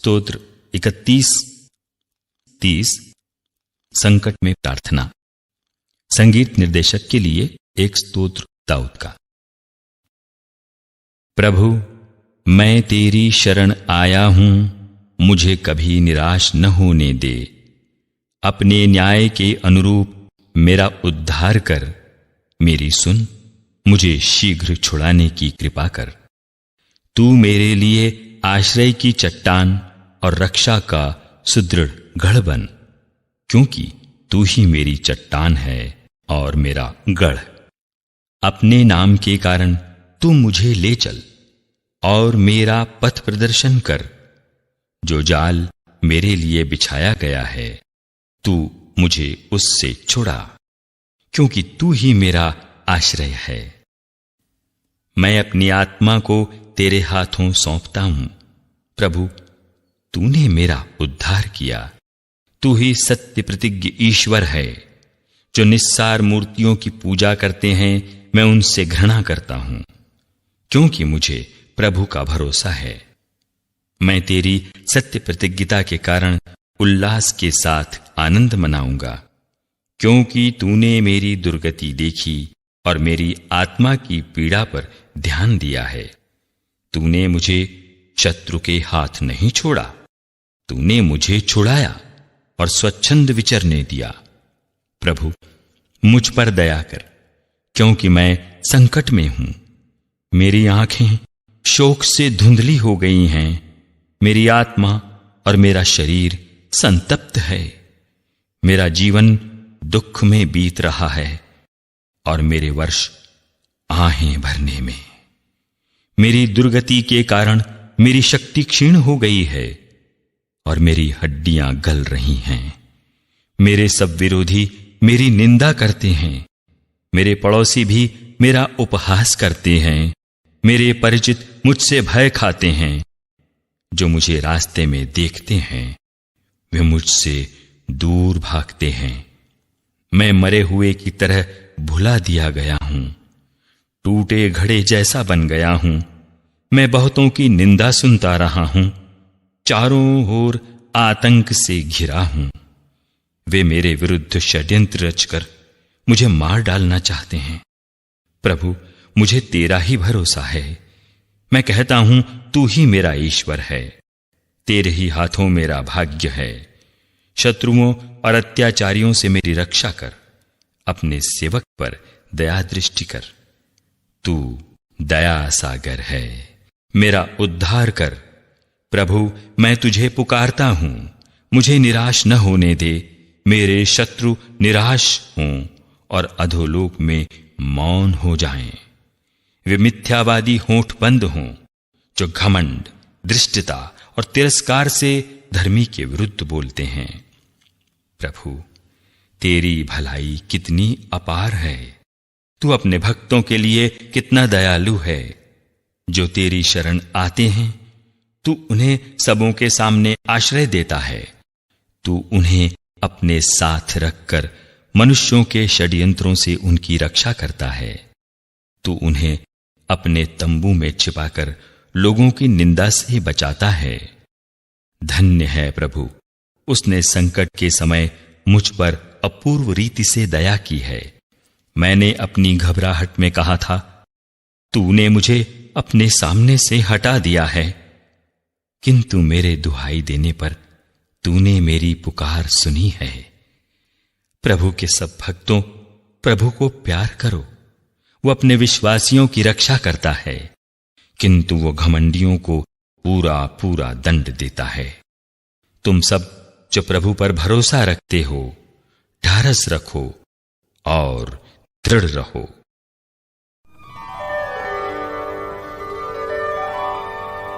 स्तोत्र 31-30 संकट में प्रार्थना। संगीत निर्देशक के लिए एक स्तोत्र दाऊद का। प्रभु, मैं तेरी शरण आया हूं, मुझे कभी निराश न होने दे। अपने न्याय के अनुरूप मेरा उद्धार कर। मेरी सुन, मुझे शीघ्र छुड़ाने की कृपा कर। तू मेरे लिए आश्रय की चट्टान और रक्षा का सुदृढ़ गढ़ बन, क्योंकि तू ही मेरी चट्टान है और मेरा गढ़। अपने नाम के कारण तू मुझे ले चल और मेरा पथ प्रदर्शन कर। जो जाल मेरे लिए बिछाया गया है, तू मुझे उससे छुड़ा, क्योंकि तू ही मेरा आश्रय है। मैं अपनी आत्मा को तेरे हाथों सौंपता हूं। प्रभु, तूने मेरा उद्धार किया। तू ही सत्य प्रतिज्ञ ईश्वर है। जो निस्सार मूर्तियों की पूजा करते हैं, मैं उनसे घृणा करता हूं, क्योंकि मुझे प्रभु का भरोसा है। मैं तेरी सत्य प्रतिज्ञता के कारण उल्लास के साथ आनंद मनाऊंगा, क्योंकि तूने मेरी दुर्गति देखी और मेरी आत्मा की पीड़ा पर ध्यान दिया है। तूने मुझे शत्रु के हाथ नहीं छोड़ा। तूने मुझे छुड़ाया और स्वच्छंद विचरने दिया। प्रभु, मुझ पर दया कर, क्योंकि मैं संकट में हूं। मेरी आंखें शोक से धुंधली हो गई हैं। मेरी आत्मा और मेरा शरीर संतप्त है। मेरा जीवन दुख में बीत रहा है और मेरे वर्ष आहें भरने में। मेरी दुर्गति के कारण मेरी शक्ति क्षीण हो गई है और मेरी हड्डियां गल रही हैं। मेरे सब विरोधी मेरी निंदा करते हैं। मेरे पड़ोसी भी मेरा उपहास करते हैं। मेरे परिचित मुझसे भय खाते हैं। जो मुझे रास्ते में देखते हैं, वे मुझसे दूर भागते हैं। मैं मरे हुए की तरह भुला दिया गया हूं। टूटे घड़े जैसा बन गया हूं। मैं बहुतों की निंदा सुनता रहा हूं। चारों ओर आतंक से घिरा हूं। वे मेरे विरुद्ध षड्यंत्र रचकर मुझे मार डालना चाहते हैं। प्रभु, मुझे तेरा ही भरोसा है। मैं कहता हूं, तू ही मेरा ईश्वर है। तेरे ही हाथों मेरा भाग्य है। शत्रुओं और अत्याचारियों से मेरी रक्षा कर। अपने सेवक पर दया दृष्टि कर। तू दया सागर है। मेरा उद्धार कर। प्रभु, मैं तुझे पुकारता हूं, मुझे निराश न होने दे। मेरे शत्रु निराश हों और अधोलोक में मौन हो जाएं। वे मिथ्यावादी होंठ बंद हों, जो घमंड, दृष्टता और तिरस्कार से धर्मी के विरुद्ध बोलते हैं। प्रभु, तेरी भलाई कितनी अपार है। तू अपने भक्तों के लिए कितना दयालु है। जो तेरी शरण आते हैं, तू उन्हें सबों के सामने आश्रय देता है। तू उन्हें अपने साथ रखकर मनुष्यों के षड्यंत्रों से उनकी रक्षा करता है। तू उन्हें अपने तंबू में छिपाकर लोगों की निंदा से बचाता है। धन्य है प्रभु, उसने संकट के समय मुझ पर अपूर्व रीति से दया की है। मैंने अपनी घबराहट में कहा था, तूने मुझे अपने सामने से हटा दिया है, किंतु मेरे दुहाई देने पर तूने मेरी पुकार सुनी है। प्रभु के सब भक्तों, प्रभु को प्यार करो। वो अपने विश्वासियों की रक्षा करता है, किंतु वो घमंडियों को पूरा पूरा दंड देता है। तुम सब जो प्रभु पर भरोसा रखते हो, ढाढ़स रखो और दृढ़ रहो।